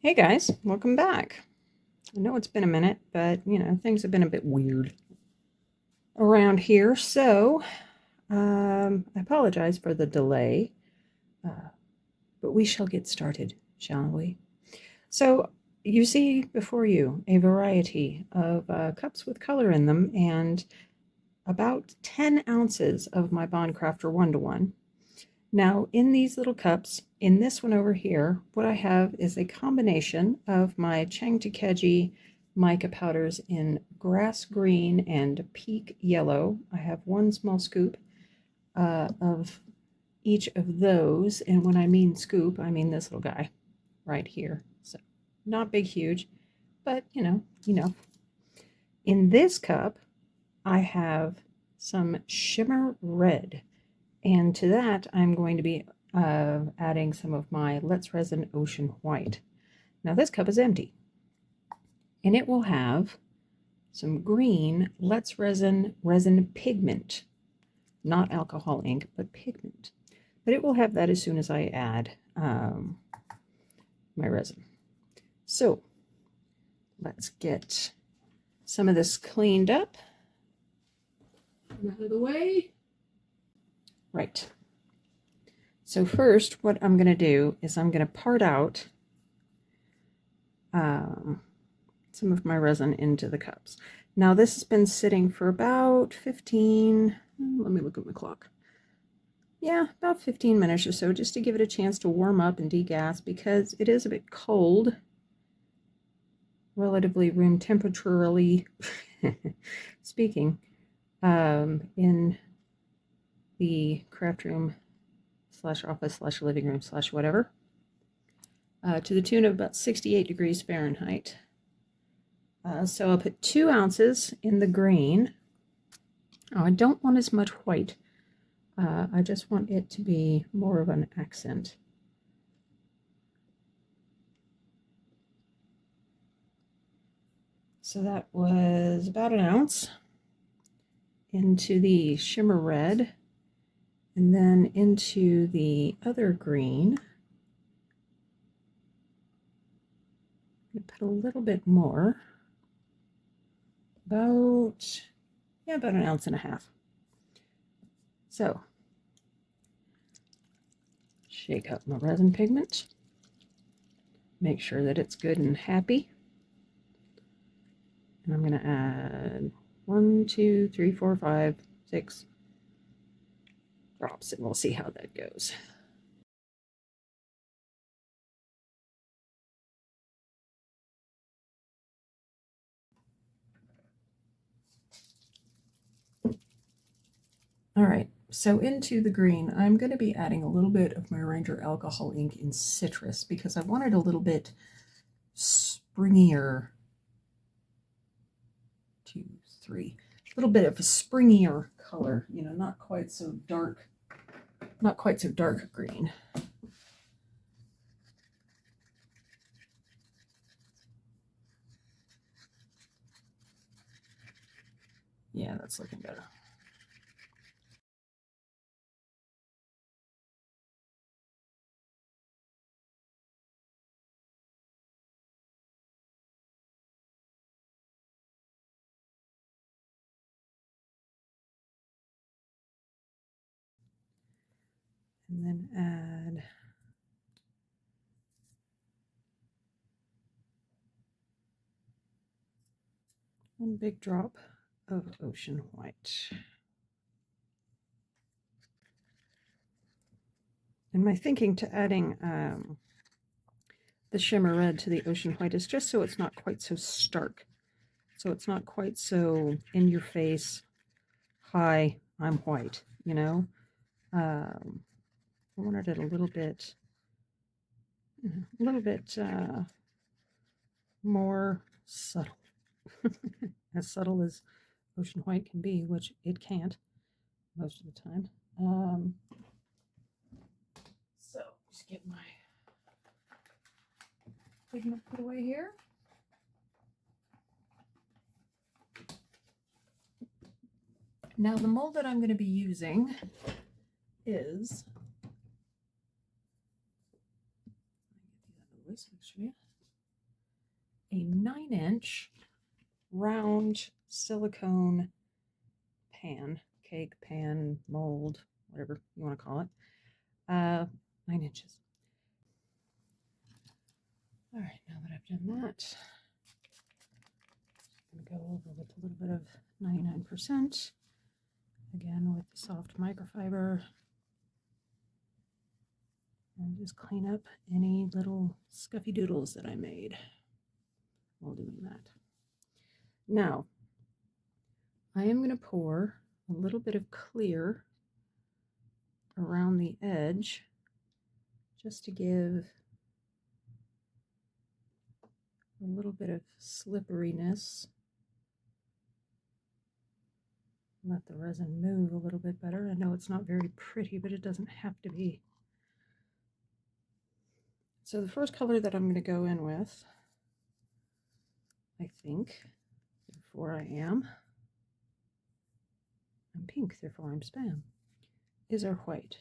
Hey guys, welcome back. I know it's been a minute, but things have been a bit weird around here, so I apologize for the delay, but we shall get started, shall we? So you see before you a variety of cups with color in them and about 10 ounces of my Bondcrafter 1-to-1. Now, in these little cups, in this one over here, what I have is a combination of my Changtekeji mica powders in grass green and peak yellow. I have one small scoop of each of those, and when I mean scoop, I mean this little guy right here. So not big, huge, but enough. In this cup, I have some shimmer red. And to that, I'm going to be adding some of my Let's Resin Ocean White. Now this cup is empty. And it will have some green Let's Resin pigment. Not alcohol ink, but pigment. But it will have that as soon as I add my resin. So let's get some of this cleaned up. Out of the way. Right. So first, what I'm going to do is I'm going to part out some of my resin into the cups. Now this has been sitting for about 15, let me look at my clock. Yeah, about 15 minutes or so, just to give it a chance to warm up and degas, because it is a bit cold, relatively room temperaturally speaking, in the craft room / office / living room / whatever, to the tune of about 68 degrees Fahrenheit. So I'll put 2 ounces in the green. Oh, I don't want as much white. I just want it to be more of an accent. So that was about 1 ounce into the shimmer red, and then into the other green. I'm going to put a little bit more, about 1.5 ounces. So shake up my resin pigment, make sure that it's good and happy. And I'm going to add 1, 2, 3, 4, 5, 6 drops, and we'll see how that goes. All right, so into the green, I'm going to be adding a little bit of my Ranger alcohol ink in citrus, because I wanted a little bit springier. 2, 3, a little bit of a springier color, not quite so dark, green. Yeah, that's looking better. And then add one big drop of Ocean White. And my thinking to adding the shimmer red to the Ocean White is just so it's not quite so stark. So it's not quite so in your face, hi, I'm white, I wanted it a little bit more subtle. As subtle as Ocean White can be, which it can't most of the time. So just get my pigment put away here. Now the mold that I'm going to be using is, a 9-inch round silicone pan, cake pan, mold, whatever you want to call it. 9 inches. All right, now that I've done that, I'm going to go over with a little bit of 99%, again with the soft microfiber, and just clean up any little scuffy doodles that I made while doing that. Now, I am going to pour a little bit of clear around the edge just to give a little bit of slipperiness. Let the resin move a little bit better. I know it's not very pretty, but it doesn't have to be. So the first color that I'm going to go in with, I think, therefore I am, I'm pink, therefore I'm spam, is our white.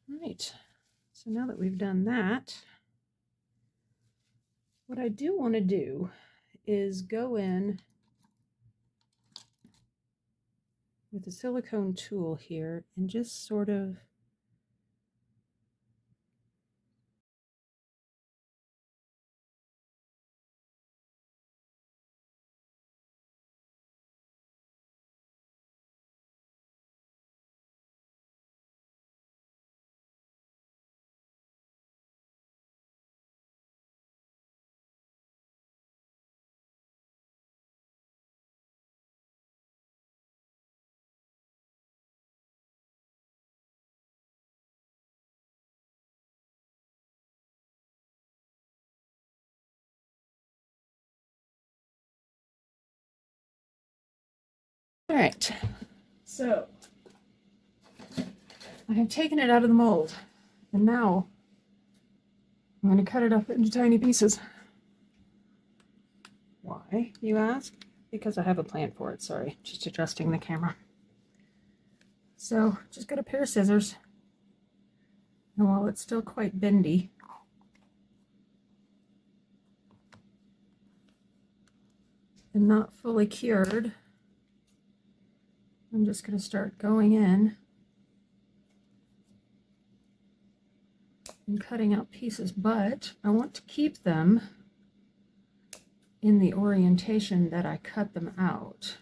All right, so now that we've done that, what I do want to do is go in with the silicone tool here and just sort of all right, so I have taken it out of the mold, and now I'm going to cut it up into tiny pieces. Why, you ask? Because I have a plan for it, sorry, just adjusting the camera. So just got a pair of scissors, and while it's still quite bendy, and not fully cured, I'm just going to start going in and cutting out pieces, but I want to keep them in the orientation that I cut them out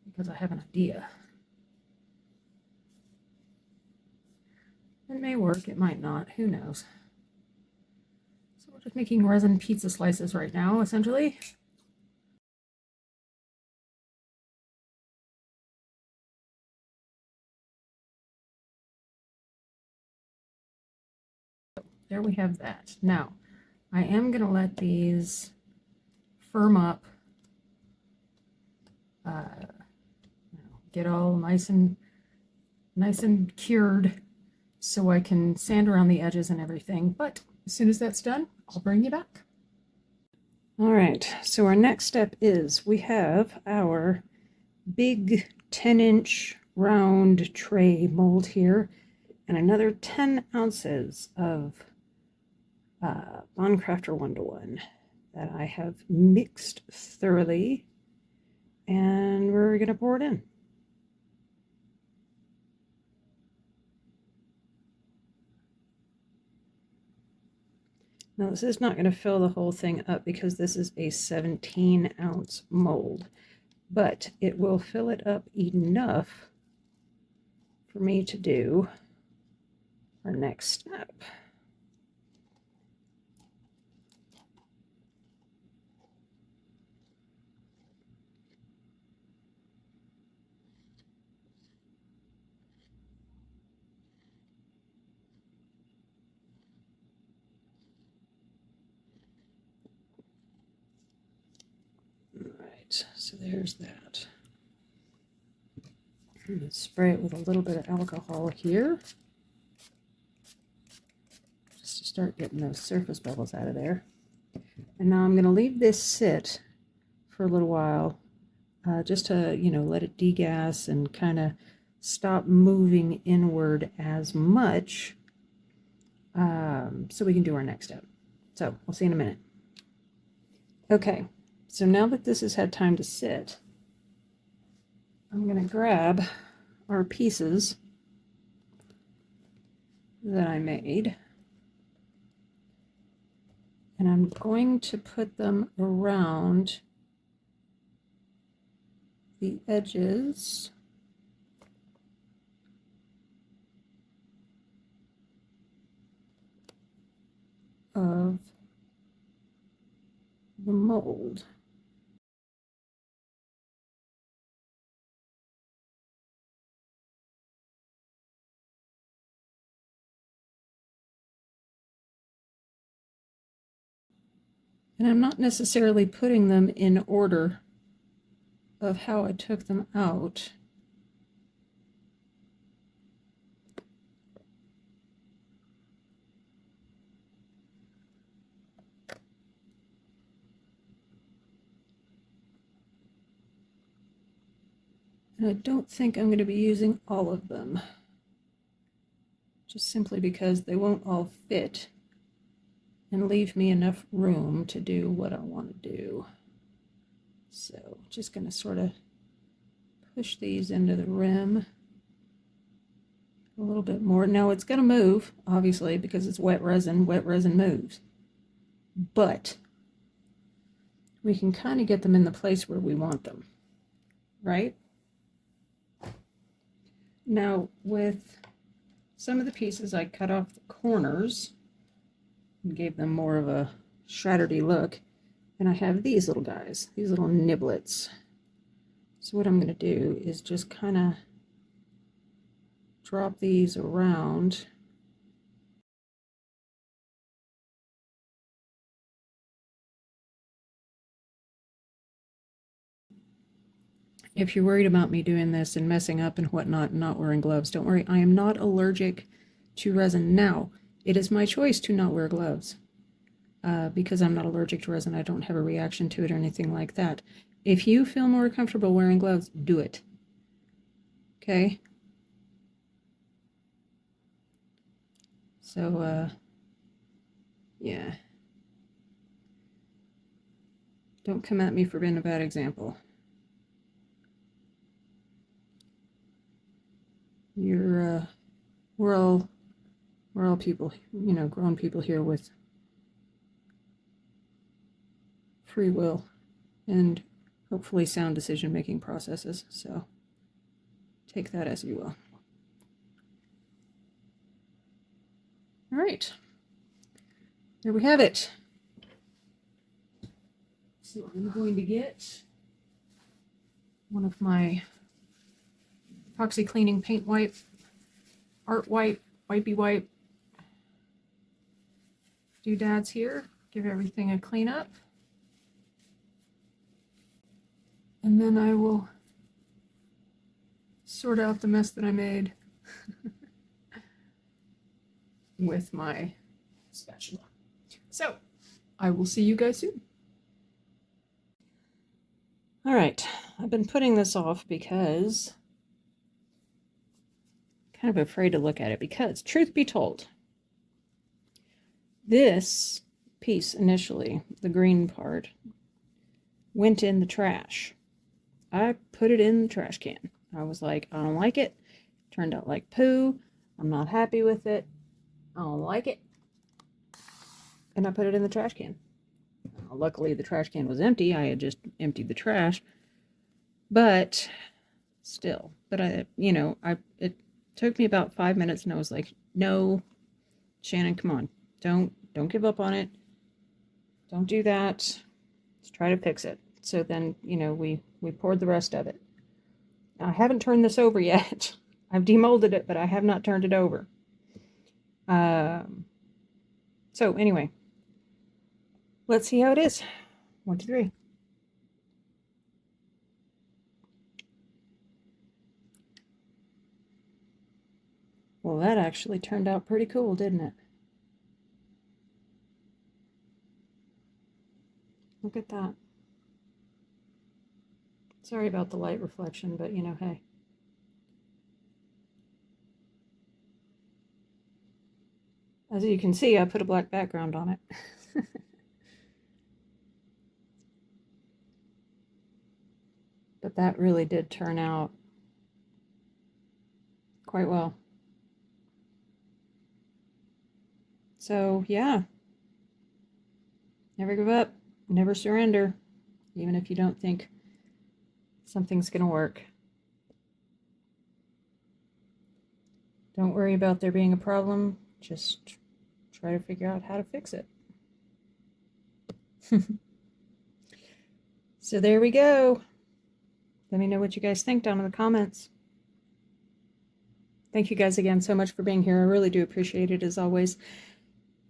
because I have an idea. It may work, it might not, who knows. So we're just making resin pizza slices right now, essentially. There we have that. Now, I am going to let these firm up, get all nice and cured so I can sand around the edges and everything. But as soon as that's done, I'll bring you back. All right, so our next step is we have our big 10-inch round tray mold here and another 10 ounces of Bond Crafter 1-to-1 that I have mixed thoroughly, and we're going to pour it in. Now this is not going to fill the whole thing up because this is a 17-ounce mold, but it will fill it up enough for me to do our next step. So there's that. I'm going to spray it with a little bit of alcohol here, just to start getting those surface bubbles out of there. And now I'm going to leave this sit for a little while, just to, let it degas and kind of stop moving inward as much, so we can do our next step. So we'll see in a minute. Okay, so now that this has had time to sit, I'm going to grab our pieces that I made, and I'm going to put them around the edges of the mold. And I'm not necessarily putting them in order of how I took them out. And I don't think I'm going to be using all of them, just simply because they won't all fit and leave me enough room to do what I want to do. So just going to sort of push these into the rim a little bit more. Now it's going to move, obviously, because it's wet resin. Wet resin moves. But we can kind of get them in the place where we want them, right? Now with some of the pieces, I cut off the corners and gave them more of a shattered-y look. And I have these little guys, these little niblets. So what I'm going to do is just kind of drop these around. If you're worried about me doing this and messing up and whatnot and not wearing gloves, don't worry. I am not allergic to resin. Now, it is my choice to not wear gloves. Because I'm not allergic to resin, I don't have a reaction to it or anything like that. If you feel more comfortable wearing gloves, do it. Okay? So, yeah. Don't come at me for being a bad example. We're all people, grown people here with free will and hopefully sound decision-making processes. So take that as you will. All right. There we have it. So I'm going to get one of my epoxy cleaning paint wipe, art wipe, wipey wipe doodads here. Give everything a clean up. And then I will sort out the mess that I made with my spatula. So I will see you guys soon. All right, I've been putting this off because I'm kind of afraid to look at it, because truth be told, this piece initially, the green part, went in the trash. I put it in the trash can. I was like, I don't like it. Turned out like poo. I'm not happy with it. I don't like it. And I put it in the trash can. Luckily, the trash can was empty. I had just emptied the trash. But still, it took me about 5 minutes, and I was like, no, Shannon, come on. Don't give up on it. Don't do that. Let's try to fix it. So then, we poured the rest of it. Now, I haven't turned this over yet. I've demolded it, but I have not turned it over. So anyway, let's see how it is. 1, 2, 3. Well, that actually turned out pretty cool, didn't it? Look at that. Sorry about the light reflection, but you know, hey. As you can see, I put a black background on it. But that really did turn out quite well. So yeah, never give up, never surrender, even if you don't think something's going to work. Don't worry about there being a problem, just try to figure out how to fix it. So there we go. Let me know what you guys think down in the comments. Thank you guys again so much for being here. I really do appreciate it as always.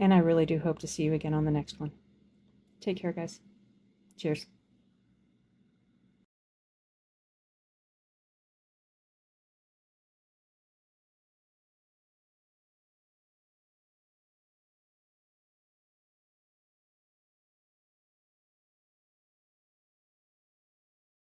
And I really do hope to see you again on the next one. Take care, guys. Cheers.